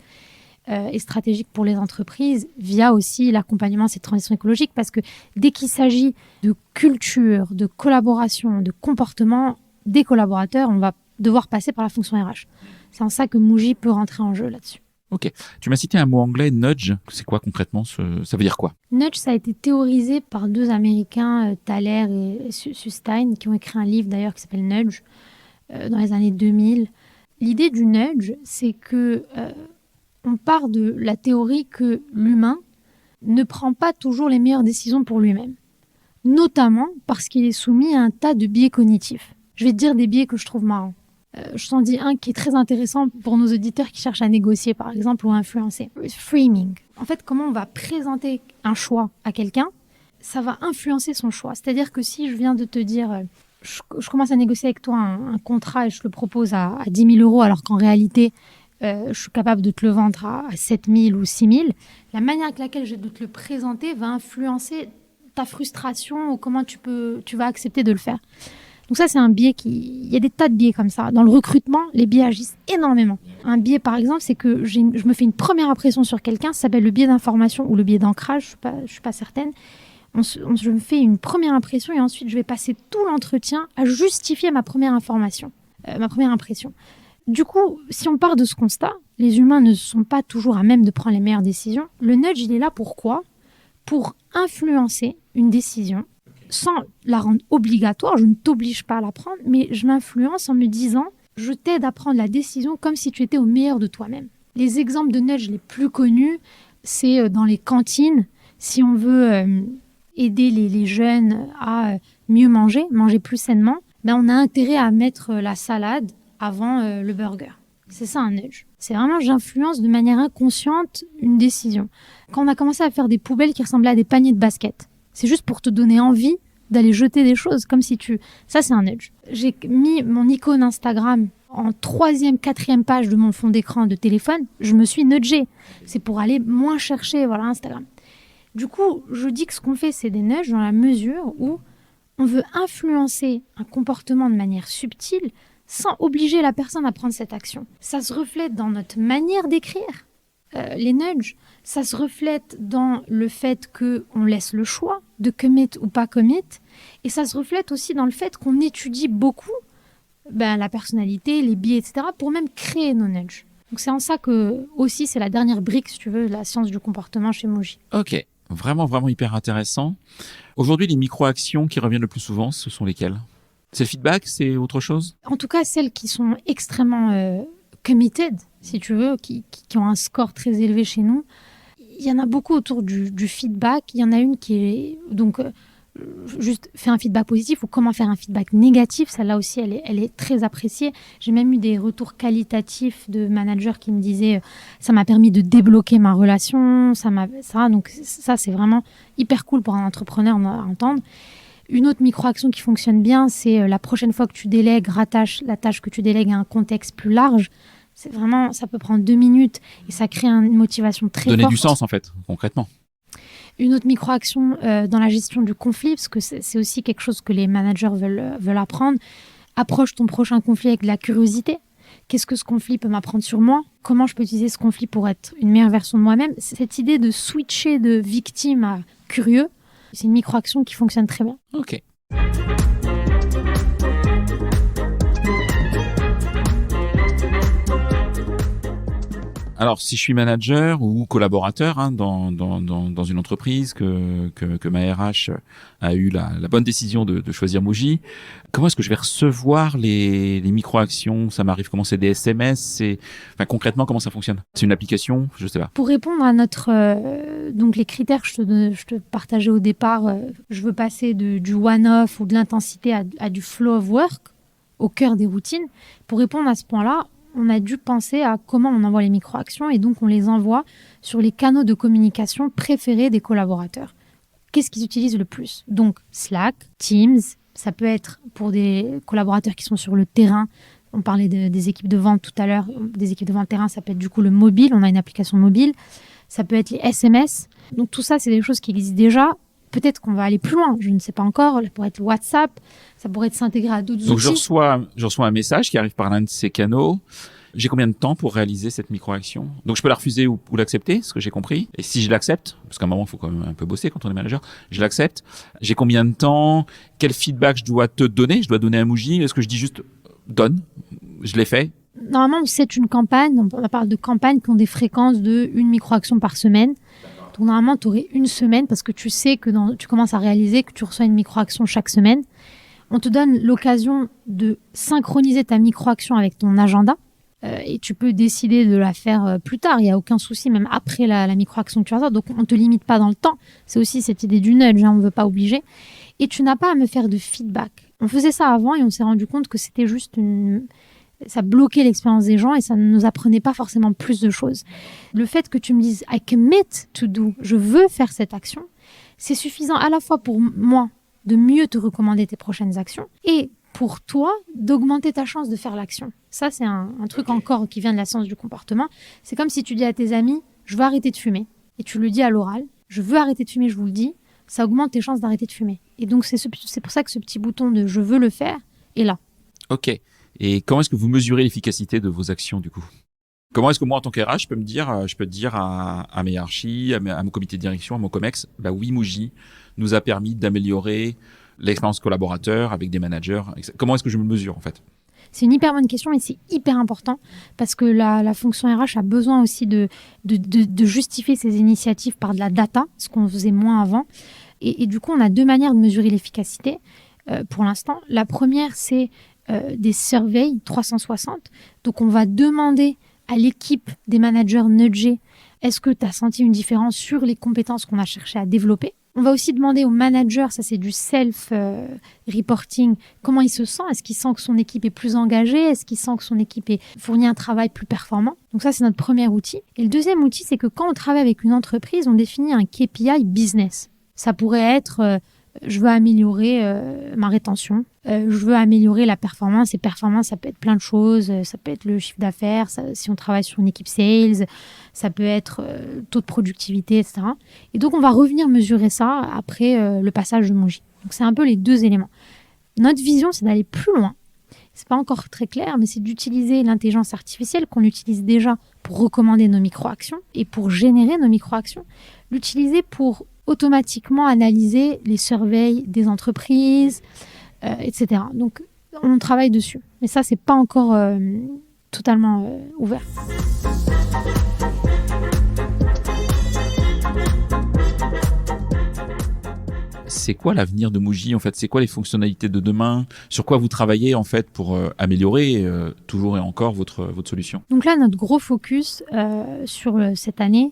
S1: Et stratégique pour les entreprises via aussi l'accompagnement de cette transition écologique parce que dès qu'il s'agit de culture, de collaboration, de comportement des collaborateurs, on va devoir passer par la fonction RH. C'est en ça que Muji peut rentrer en jeu là-dessus.
S2: Ok. Tu m'as cité un mot anglais, nudge. C'est quoi concrètement? Ça veut dire quoi?
S1: Nudge, ça a été théorisé par 2 Américains, Thaler et Sustain, qui ont écrit un livre d'ailleurs qui s'appelle Nudge dans les années 2000. L'idée du nudge, c'est que on part de la théorie que l'humain ne prend pas toujours les meilleures décisions pour lui-même, notamment parce qu'il est soumis à un tas de biais cognitifs. Je vais te dire des biais que je trouve marrants. Je t'en dis un qui est très intéressant pour nos auditeurs qui cherchent à négocier, par exemple, ou à influencer. Framing. En fait, comment on va présenter un choix à quelqu'un, ça va influencer son choix. C'est-à-dire que si je viens de te dire, je commence à négocier avec toi un contrat et je te le propose à 10 000 €, alors qu'en réalité, je suis capable de te le vendre à 7 000 ou 6 000, la manière avec laquelle je vais te le présenter va influencer ta frustration ou comment tu vas accepter de le faire. Donc ça, c'est un biais il y a des tas de biais comme ça. Dans le recrutement, les biais agissent énormément. Un biais, par exemple, c'est que je me fais une première impression sur quelqu'un, ça s'appelle le biais d'information ou le biais d'ancrage, je suis pas certaine. Je me fais une première impression et ensuite, je vais passer tout l'entretien à justifier ma première impression. Du coup, si on part de ce constat, les humains ne sont pas toujours à même de prendre les meilleures décisions. Le nudge, il est là pourquoi? Pour influencer une décision sans la rendre obligatoire. Je ne t'oblige pas à la prendre, mais je l'influence en me disant « je t'aide à prendre la décision comme si tu étais au meilleur de toi-même ». Les exemples de nudge les plus connus, c'est dans les cantines. Si on veut aider les jeunes à mieux manger plus sainement, on a intérêt à mettre la salade avant le burger. C'est ça un nudge. C'est vraiment, j'influence de manière inconsciente une décision. Quand on a commencé à faire des poubelles qui ressemblaient à des paniers de basket, c'est juste pour te donner envie d'aller jeter des choses, comme si ça c'est un nudge. J'ai mis mon icône Instagram en 3e, 4e page de mon fond d'écran de téléphone, je me suis nudgée. C'est pour aller moins chercher, voilà, Instagram. Du coup, je dis que ce qu'on fait, c'est des nudges dans la mesure où on veut influencer un comportement de manière subtile sans obliger la personne à prendre cette action. Ça se reflète dans notre manière d'écrire. Les nudges, ça se reflète dans le fait qu'on laisse le choix de commit ou pas commit. Et ça se reflète aussi dans le fait qu'on étudie beaucoup la personnalité, les biais, etc. pour même créer nos nudges. Donc c'est en ça que aussi c'est la dernière brique, si tu veux, de la science du comportement chez Muji.
S2: Ok, vraiment, vraiment hyper intéressant. Aujourd'hui, les micro-actions qui reviennent le plus souvent, ce sont lesquelles ? C'est le feedback, c'est autre chose ?
S1: En tout cas, celles qui sont extrêmement committed, si tu veux, qui ont un score très élevé chez nous. Il y en a beaucoup autour du feedback. Il y en a une qui est donc juste faire un feedback positif ou comment faire un feedback négatif. Celle-là aussi, elle est très appréciée. J'ai même eu des retours qualitatifs de managers qui me disaient ça m'a permis de débloquer ma relation. Donc ça, c'est vraiment hyper cool pour un entrepreneur à entendre. Une autre micro-action qui fonctionne bien, c'est la prochaine fois que tu délègues, rattache la tâche que tu délègues à un contexte plus large. C'est vraiment, ça peut prendre 2 minutes et ça crée une motivation très forte.
S2: Donner du sens, en fait, concrètement.
S1: Une autre micro-action dans la gestion du conflit, parce que c'est aussi quelque chose que les managers veulent apprendre. Approche ton prochain conflit avec de la curiosité. Qu'est-ce que ce conflit peut m'apprendre sur moi ? Comment je peux utiliser ce conflit pour être une meilleure version de moi-même ? Cette idée de switcher de victime à curieux, c'est une micro-action qui fonctionne très bien.
S2: Ok. Alors, si je suis manager ou collaborateur dans une entreprise que ma RH a eu la bonne décision de choisir Muji, comment est-ce que je vais recevoir les micro-actions ? Ça m'arrive comment ? C'est des SMS ? Concrètement, comment ça fonctionne ? C'est une application ? Je sais pas.
S1: Pour répondre à donc les critères que je te partageais au départ, je veux passer du one-off ou de l'intensité à du flow of work, au cœur des routines. Pour répondre à ce point-là, on a dû penser à comment on envoie les micro-actions et donc on les envoie sur les canaux de communication préférés des collaborateurs. Qu'est-ce qu'ils utilisent le plus ? Donc Slack, Teams, ça peut être pour des collaborateurs qui sont sur le terrain. On parlait des équipes de vente tout à l'heure, des équipes de vente terrain, ça peut être du coup le mobile, on a une application mobile. Ça peut être les SMS. Donc tout ça, c'est des choses qui existent déjà. Peut-être qu'on va aller plus loin, je ne sais pas encore. Ça pourrait être WhatsApp, ça pourrait être s'intégrer à d'autres outils.
S2: Donc je reçois un message qui arrive par l'un de ces canaux. J'ai combien de temps pour réaliser cette micro-action ? Donc je peux la refuser ou l'accepter, ce que j'ai compris. Et si je l'accepte, parce qu'à un moment il faut quand même un peu bosser quand on est manager, je l'accepte. J'ai combien de temps ? Quel feedback je dois te donner ? Je dois donner à Muji ? Est-ce que je dis juste donne ? Je l'ai fait ?
S1: Normalement, c'est une campagne. On parle de campagnes qui ont des fréquences de 1 micro-action par semaine. Donc normalement, tu aurais 1 semaine parce que tu sais que tu commences à réaliser que tu reçois une micro-action chaque semaine. On te donne l'occasion de synchroniser ta micro-action avec ton agenda et tu peux décider de la faire plus tard. Il n'y a aucun souci, même après la micro-action que tu reçois. Donc on ne te limite pas dans le temps. C'est aussi cette idée du nudge, on ne veut pas obliger. Et tu n'as pas à me faire de feedback. On faisait ça avant et on s'est rendu compte que c'était juste ça bloquait l'expérience des gens et ça ne nous apprenait pas forcément plus de choses. Le fait que tu me dises « I commit to do », je veux faire cette action, c'est suffisant à la fois pour moi de mieux te recommander tes prochaines actions et pour toi d'augmenter ta chance de faire l'action. Ça, c'est un truc encore qui vient de la science du comportement. C'est comme si tu dis à tes amis « je veux arrêter de fumer » et tu le dis à l'oral « je veux arrêter de fumer, je vous le dis », ça augmente tes chances d'arrêter de fumer. Et donc, c'est pour ça que ce petit bouton de « je veux le faire » est là.
S2: Ok. Et comment est-ce que vous mesurez l'efficacité de vos actions, du coup ? Comment est-ce que moi, en tant qu'RH, je peux dire à mes hiérarchies, à mon comité de direction, à mon COMEX, oui, Muji nous a permis d'améliorer l'expérience collaborateur avec des managers. Comment est-ce que je me mesure, en fait ?
S1: C'est une hyper bonne question et c'est hyper important parce que la fonction RH a besoin aussi de justifier ses initiatives par de la data, ce qu'on faisait moins avant. Et du coup, on a 2 manières de mesurer l'efficacité pour l'instant. La première, c'est des surveys 360. Donc, on va demander à l'équipe des managers nudgés, est-ce que tu as senti une différence sur les compétences qu'on a cherché à développer ? On va aussi demander aux managers, ça c'est du self-reporting, comment il se sent ? Est-ce qu'il sent que son équipe est plus engagée ? Est-ce qu'il sent que son équipe fournit un travail plus performant ? Donc ça, c'est notre premier outil. Et le deuxième outil, c'est que quand on travaille avec une entreprise, on définit un KPI business. Ça pourrait être je veux améliorer ma rétention, je veux améliorer la performance. Et performance, ça peut être plein de choses. Ça peut être le chiffre d'affaires, si on travaille sur une équipe sales, ça peut être taux de productivité, etc. Et donc, on va revenir mesurer ça après le passage de Mongi. Donc, c'est un peu les deux éléments. Notre vision, c'est d'aller plus loin. C'est pas encore très clair, mais c'est d'utiliser l'intelligence artificielle qu'on utilise déjà pour recommander nos micro-actions et pour générer nos micro-actions. L'utiliser pour automatiquement analyser les surveils des entreprises, etc. Donc, on travaille dessus. Mais ça, c'est pas encore totalement ouvert.
S2: C'est quoi l'avenir de Muji en fait? C'est quoi les fonctionnalités de demain? Sur quoi vous travaillez en fait pour améliorer toujours et encore votre solution?
S1: Donc là, notre gros focus sur cette année,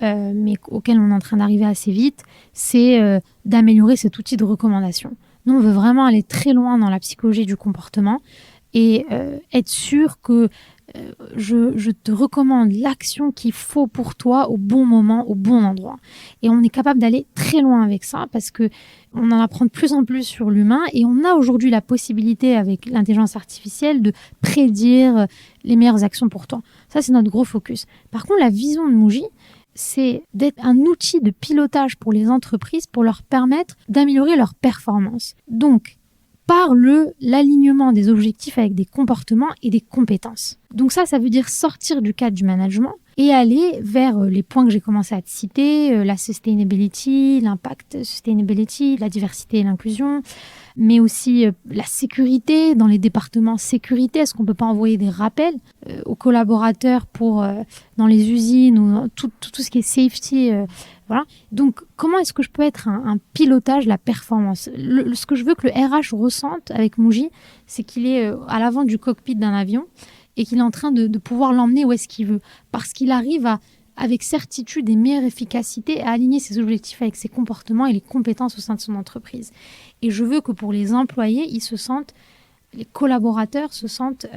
S1: mais auquel on est en train d'arriver assez vite, c'est d'améliorer cet outil de recommandation. Nous, on veut vraiment aller très loin dans la psychologie du comportement et être sûr que je te recommande l'action qu'il faut pour toi au bon moment, au bon endroit. Et on est capable d'aller très loin avec ça parce que on en apprend de plus en plus sur l'humain et on a aujourd'hui la possibilité avec l'intelligence artificielle de prédire les meilleures actions pour toi. Ça, c'est notre gros focus. Par contre, la vision de Muji, c'est d'être un outil de pilotage pour les entreprises pour leur permettre d'améliorer leur performance. Donc, par l'alignement des objectifs avec des comportements et des compétences. Donc ça veut dire sortir du cadre du management et aller vers les points que j'ai commencé à te citer, la sustainability, l'impact sustainability, la diversité et l'inclusion, mais aussi la sécurité dans les départements sécurité. Est-ce qu'on ne peut pas envoyer des rappels aux collaborateurs pour dans les usines ou tout ce qui est safety voilà. Donc, comment est-ce que je peux être un pilotage de la performance? Ce que je veux que le RH ressente avec Muji, c'est qu'il est à l'avant du cockpit d'un avion et qu'il est en train de pouvoir l'emmener où est-ce qu'il veut. Parce qu'il arrive avec certitude et meilleure efficacité à aligner ses objectifs avec ses comportements et les compétences au sein de son entreprise. Et je veux que pour les employés, les collaborateurs se sentent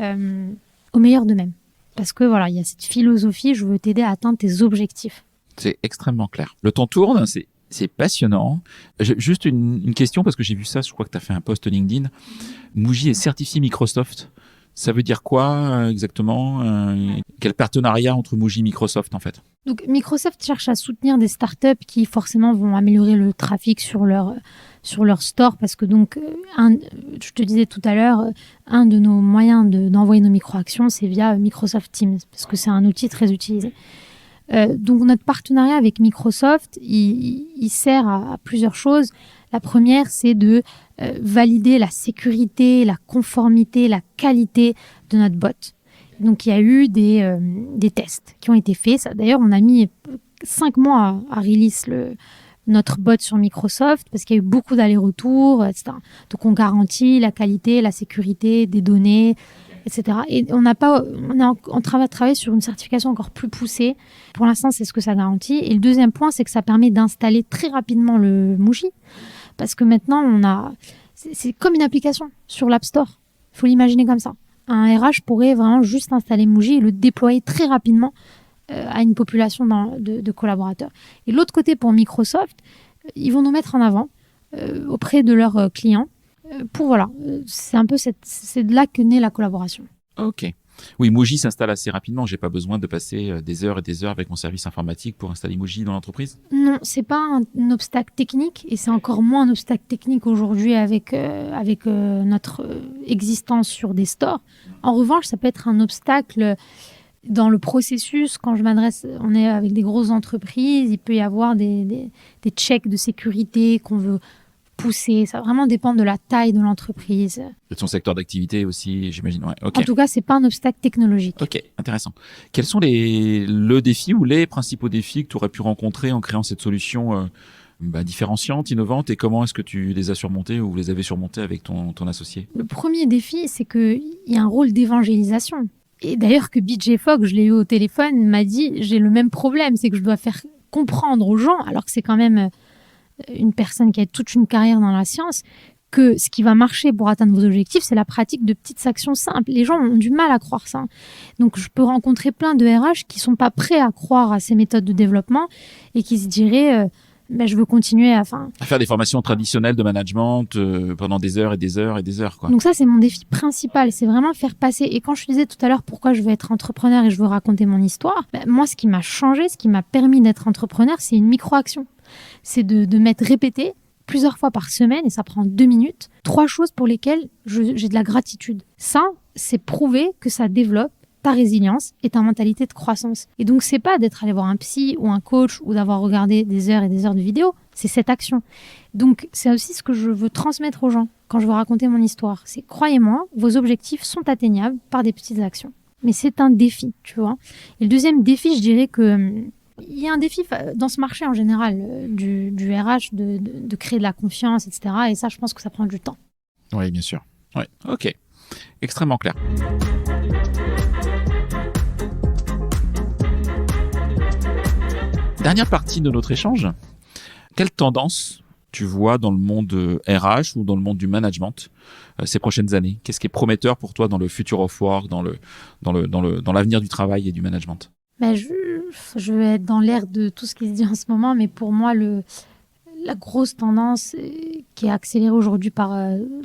S1: au meilleur d'eux-mêmes. Parce que voilà, il y a cette philosophie, je veux t'aider à atteindre tes objectifs.
S2: C'est extrêmement clair. Le temps tourne, c'est passionnant. Juste une question, parce que j'ai vu ça, je crois que tu as fait un post LinkedIn. Muji est certifié Microsoft. Ça veut dire quoi exactement? Quel partenariat entre Muji et Microsoft en fait?
S1: Donc Microsoft cherche à soutenir des startups qui forcément vont améliorer le trafic sur leur store parce que donc, je te disais tout à l'heure, un de nos moyens d'envoyer nos micro-actions, c'est via Microsoft Teams parce que c'est un outil très utilisé. Donc notre partenariat avec Microsoft, il sert à plusieurs choses. La première, c'est de valider la sécurité, la conformité, la qualité de notre bot. Donc il y a eu des tests qui ont été faits. Ça, d'ailleurs, on a mis 5 mois à release notre bot sur Microsoft parce qu'il y a eu beaucoup d'allers-retours, etc. Donc on garantit la qualité, la sécurité des données, etc. Et on travaille sur une certification encore plus poussée. Pour l'instant, c'est ce que ça garantit. Et le deuxième point, c'est que ça permet d'installer très rapidement le Muji. Parce que maintenant, c'est comme une application sur l'App Store. Il faut l'imaginer comme ça. Un RH pourrait vraiment juste installer Muji et le déployer très rapidement à une population de collaborateurs. Et de l'autre côté, pour Microsoft, ils vont nous mettre en avant auprès de leurs clients. C'est un peu c'est de là que naît la collaboration.
S2: Ok. Oui, Muji s'installe assez rapidement. J'ai pas besoin de passer des heures et des heures avec mon service informatique pour installer Muji dans l'entreprise.
S1: Non, c'est pas un obstacle technique et c'est encore moins un obstacle technique aujourd'hui avec notre existence sur des stores. En revanche, ça peut être un obstacle dans le processus. Quand on est avec des grosses entreprises, il peut y avoir des checks de sécurité qu'on veut pousser. Ça va vraiment dépendre de la taille de l'entreprise.
S2: De son secteur d'activité aussi, j'imagine. Ouais. Okay.
S1: En tout cas, c'est pas un obstacle technologique.
S2: Ok, intéressant. Quels sont le défi ou les principaux défis que tu aurais pu rencontrer en créant cette solution différenciante, innovante, et comment est-ce que tu les as surmontés ou vous les avez surmontés avec ton associé?
S1: Le premier défi, c'est qu'il y a un rôle d'évangélisation. Et d'ailleurs que BJ Fogg, je l'ai eu au téléphone, m'a dit j'ai le même problème, c'est que je dois faire comprendre aux gens, alors que c'est quand même une personne qui a toute une carrière dans la science, que ce qui va marcher pour atteindre vos objectifs, c'est la pratique de petites actions simples. Les gens ont du mal à croire ça. Donc, je peux rencontrer plein de RH qui sont pas prêts à croire à ces méthodes de développement et qui se diraient je veux continuer
S2: à faire des formations traditionnelles de management pendant des heures et des heures et des heures, quoi.
S1: Donc ça, c'est mon défi principal, c'est vraiment faire passer. Et quand je disais tout à l'heure pourquoi je veux être entrepreneur et je veux raconter mon histoire, moi, ce qui m'a changé, ce qui m'a permis d'être entrepreneur, c'est une micro-action. C'est de m'être répété plusieurs fois par semaine, et ça prend 2 minutes, 3 choses pour lesquelles j'ai de la gratitude. Ça, c'est prouver que ça développe ta résilience et ta mentalité de croissance. Et donc, c'est pas d'être allé voir un psy ou un coach ou d'avoir regardé des heures et des heures de vidéos, c'est cette action. Donc, c'est aussi ce que je veux transmettre aux gens quand je veux raconter mon histoire. C'est, croyez-moi, vos objectifs sont atteignables par des petites actions. Mais c'est un défi, tu vois. Et le deuxième défi, je dirais que il y a un défi dans ce marché en général du RH de créer de la confiance, etc. Et ça, je pense que ça prend du temps.
S2: Oui, bien sûr. Ouais. Ok. Extrêmement clair. Dernière partie de notre échange. Quelle tendance tu vois dans le monde RH ou dans le monde du management ces prochaines années? Qu'est-ce qui est prometteur pour toi dans le future of work, dans l'avenir du travail et du management?
S1: Je vais être dans l'ère de tout ce qui se dit en ce moment, mais pour moi, la grosse tendance qui est accélérée aujourd'hui par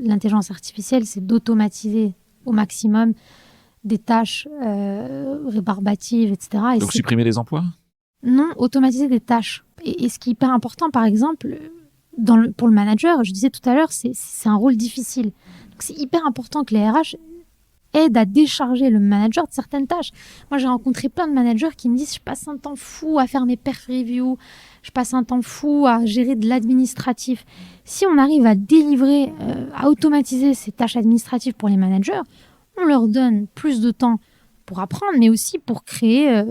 S1: l'intelligence artificielle, c'est d'automatiser au maximum des tâches rébarbatives, etc. Et
S2: donc supprimer les emplois?
S1: Non, automatiser des tâches. Et ce qui est hyper important, par exemple, pour le manager, je disais tout à l'heure, c'est un rôle difficile. Donc c'est hyper important que les RH aident à décharger le manager de certaines tâches. Moi, j'ai rencontré plein de managers qui me disent « Je passe un temps fou à faire mes perf reviews, je passe un temps fou à gérer de l'administratif. » Si on arrive à délivrer, à automatiser ces tâches administratives pour les managers, on leur donne plus de temps pour apprendre, mais aussi pour créer,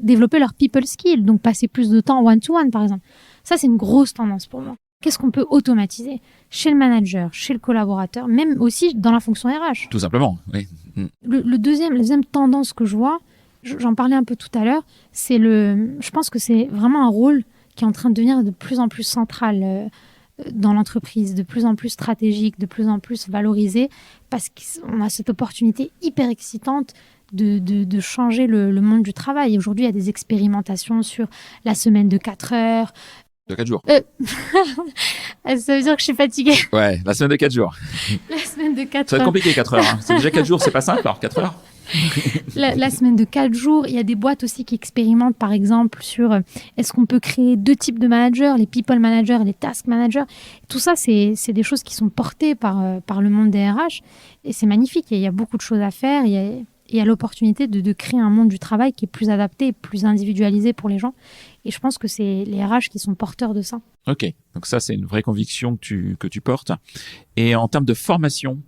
S1: développer leur people skill, donc passer plus de temps one-to-one, par exemple. Ça, c'est une grosse tendance pour moi. Qu'est-ce qu'on peut automatiser chez le manager, chez le collaborateur, même aussi dans la fonction RH?
S2: Tout simplement, oui.
S1: La deuxième tendance que je vois, j'en parlais un peu tout à l'heure, je pense que c'est vraiment un rôle qui est en train de devenir de plus en plus central dans l'entreprise, de plus en plus stratégique, de plus en plus valorisé, parce qu'on a cette opportunité hyper excitante de changer le monde du travail. Et aujourd'hui, il y a des expérimentations sur la semaine de 4 heures.
S2: De 4 jours.
S1: Ça veut dire que je suis fatiguée.
S2: Ouais, la semaine de 4 jours.
S1: La semaine de 4 heures.
S2: Ça va être compliqué, 4 heures. Hein. C'est déjà 4 jours, c'est pas simple, alors 4 heures.
S1: La semaine de 4 jours, il y a des boîtes aussi qui expérimentent, par exemple, sur est-ce qu'on peut créer 2 types de managers, les people managers et les task managers. Tout ça, c'est des choses qui sont portées par le monde des RH. Et c'est magnifique. Il y a beaucoup de choses à faire. Il y a l'opportunité de créer un monde du travail qui est plus adapté et plus individualisé pour les gens. Et je pense que c'est les RH qui sont porteurs de ça.
S2: Ok, donc ça, c'est une vraie conviction que tu portes. Et en termes de formation,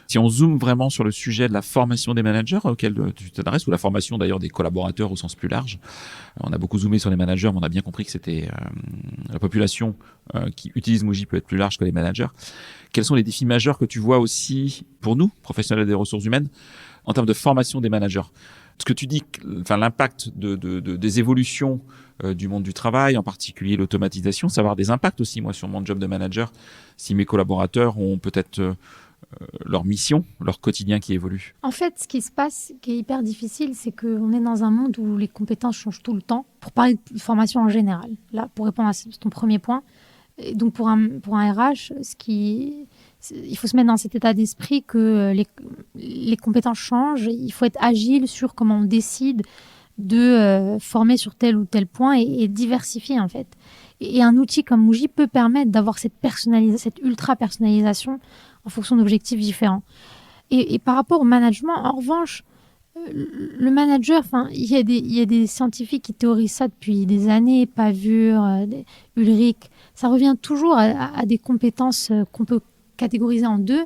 S2: si on zoome vraiment sur le sujet de la formation des managers auxquels tu t'adresses, ou la formation d'ailleurs des collaborateurs au sens plus large, on a beaucoup zoomé sur les managers, mais on a bien compris que c'était la population qui utilise Muji peut être plus large que les managers. Quels sont les défis majeurs que tu vois aussi pour nous, professionnels des ressources humaines, en termes de formation des managers? Ce que tu dis, l'impact des évolutions du monde du travail, en particulier l'automatisation, ça va avoir des impacts aussi, moi, sur mon job de manager, si mes collaborateurs ont peut-être leur mission, leur quotidien qui évolue.
S1: En fait, ce qui se passe, qui est hyper difficile, c'est qu'on est dans un monde où les compétences changent tout le temps. Pour parler de formation en général, là, pour répondre à ton premier point, et donc pour un RH, il faut se mettre dans cet état d'esprit que les compétences changent. Il faut être agile sur comment on décide de former sur tel ou tel point et diversifier en fait. Et un outil comme Muji peut permettre d'avoir cette ultra personnalisation en fonction d'objectifs différents. Et par rapport au management, en revanche, le manager, il y a des scientifiques qui théorisent ça depuis des années, Pavur, Ulrich. Ça revient toujours à des compétences qu'on peut catégoriser en 2,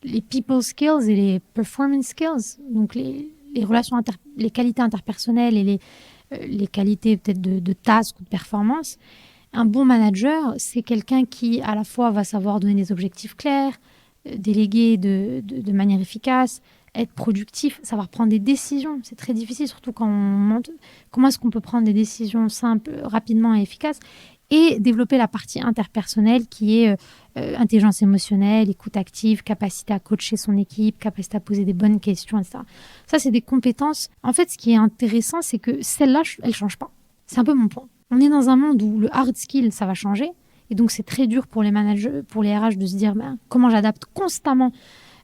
S1: les people skills et les performance skills, donc les relations les qualités interpersonnelles et les qualités peut-être de task ou de performance. Un bon manager, c'est quelqu'un qui à la fois va savoir donner des objectifs clairs, déléguer de manière efficace, être productif, savoir prendre des décisions. C'est très difficile, surtout quand on monte. Comment est-ce qu'on peut prendre des décisions simples, rapidement et efficaces, et développer la partie interpersonnelle qui est intelligence émotionnelle, écoute active, capacité à coacher son équipe, capacité à poser des bonnes questions, etc. Ça, c'est des compétences. En fait, ce qui est intéressant, c'est que celles-là, elles ne changent pas. C'est un peu mon point. On est dans un monde où le hard skill, ça va changer. Et donc, c'est très dur pour les managers, pour les RH de se dire comment j'adapte constamment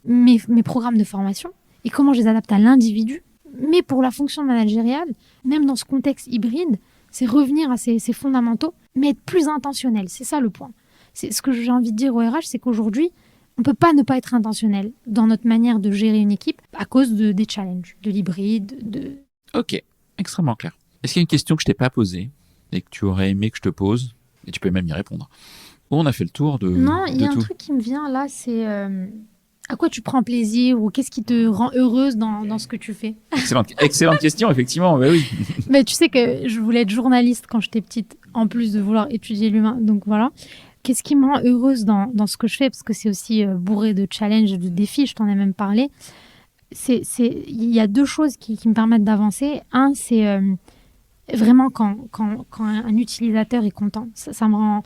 S1: mes programmes de formation et comment je les adapte à l'individu. Mais pour la fonction managériale, même dans ce contexte hybride, c'est revenir à ces fondamentaux, mais être plus intentionnel. C'est ça le point. C'est ce que j'ai envie de dire au RH, c'est qu'aujourd'hui, on ne peut pas ne pas être intentionnel dans notre manière de gérer une équipe à cause des challenges, de l'hybride.
S2: Ok, extrêmement clair. Est-ce qu'il y a une question que je t'ai pas posée et que tu aurais aimé que je te pose? Et tu peux même y répondre. On a fait le tour de
S1: Non, il y a
S2: tout.
S1: un truc qui me vient là, c'est à quoi tu prends plaisir ou qu'est-ce qui te rend heureuse dans ce que tu fais?
S2: Excellente question, effectivement. Bah oui.
S1: Mais tu sais que je voulais être journaliste quand j'étais petite, en plus de vouloir étudier l'humain. Donc voilà. Qu'est-ce qui me rend heureuse dans ce que je fais? Parce que c'est aussi bourré de challenges et de défis, je t'en ai même parlé. Il y a deux choses qui me permettent d'avancer. Un, c'est vraiment quand un utilisateur est content. Ça me rend...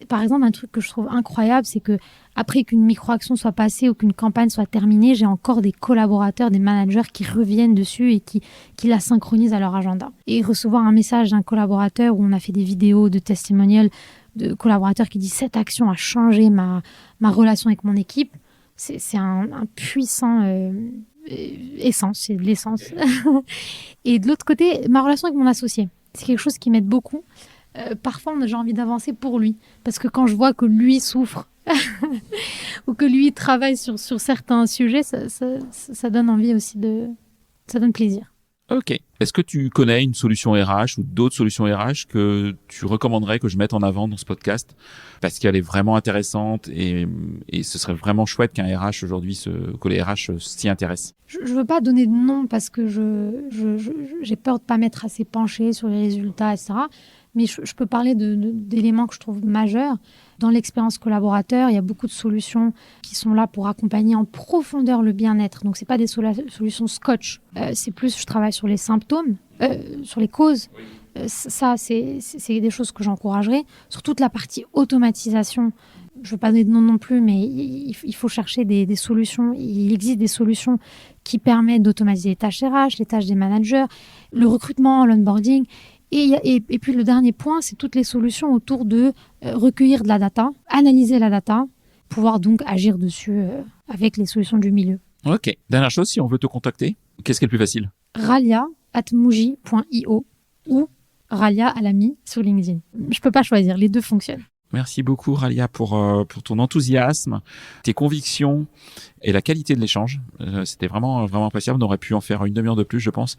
S1: Par exemple, un truc que je trouve incroyable, c'est que après qu'une micro-action soit passée ou qu'une campagne soit terminée, j'ai encore des collaborateurs, des managers qui reviennent dessus et qui la synchronisent à leur agenda. Et recevoir un message d'un collaborateur où on a fait des vidéos de testimonials de collaborateurs qui disent « cette action a changé ma relation avec mon équipe », c'est un puissant... essence, c'est de l'essence. Et de l'autre côté, ma relation avec mon associé, c'est quelque chose qui m'aide beaucoup. Parfois, j'ai envie d'avancer pour lui, parce que quand je vois que lui souffre ou que lui travaille sur certains sujets, ça donne envie aussi ça donne plaisir.
S2: Ok. Est-ce que tu connais une solution RH ou d'autres solutions RH que tu recommanderais que je mette en avant dans ce podcast parce qu'elle est vraiment intéressante et ce serait vraiment chouette qu'un RH aujourd'hui, que les RH s'y intéressent?
S1: Je veux pas donner de nom parce que j'ai peur de pas m'être assez penchée sur les résultats, etc. Mais je peux parler d'éléments que je trouve majeurs. Dans l'expérience collaborateur, il y a beaucoup de solutions qui sont là pour accompagner en profondeur le bien-être. Donc, ce n'est pas des solutions scotch. C'est plus, je travaille sur les symptômes, sur les causes. Ça, c'est des choses que j'encouragerais. Sur toute la partie automatisation, je ne veux pas donner de nom non plus, mais il faut chercher des solutions. Il existe des solutions qui permettent d'automatiser les tâches RH, les tâches des managers, le recrutement, l'onboarding. Et puis le dernier point, c'est toutes les solutions autour de recueillir de la data, analyser la data, pouvoir donc agir dessus avec les solutions du milieu.
S2: Ok. Dernière chose, si on veut te contacter, qu'est-ce qui est le plus facile?
S1: ralia@muji.io ou Ralia Alami sur LinkedIn. Je peux pas choisir, les deux fonctionnent.
S2: Merci beaucoup, Ralia, pour ton enthousiasme, tes convictions et la qualité de l'échange. C'était vraiment, vraiment appréciable. On aurait pu en faire une demi-heure de plus, je pense.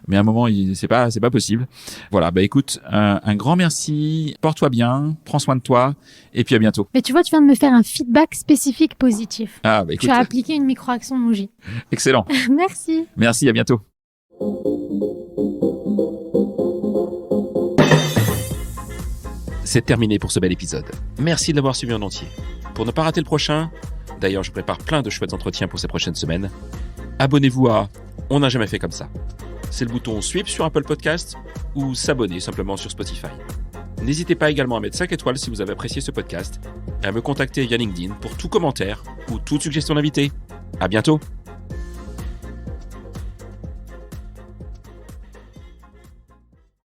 S2: Mais à un moment, c'est pas possible. Voilà. Bah, écoute, un grand merci. Porte-toi bien. Prends soin de toi. Et puis à bientôt.
S1: Mais tu vois, tu viens de me faire un feedback spécifique positif.
S2: Ah, bah, écoute.
S1: Tu as appliqué une micro-action Muji.
S2: Excellent.
S1: Merci.
S2: Merci, à bientôt. C'est terminé pour ce bel épisode. Merci de l'avoir suivi en entier. Pour ne pas rater le prochain, d'ailleurs je prépare plein de chouettes entretiens pour ces prochaines semaines, abonnez-vous à On n'a jamais fait comme ça. C'est le bouton Sweep sur Apple Podcast ou s'abonner simplement sur Spotify. N'hésitez pas également à mettre 5 étoiles si vous avez apprécié ce podcast et à me contacter via LinkedIn pour tout commentaire ou toute suggestion d'invité. À bientôt.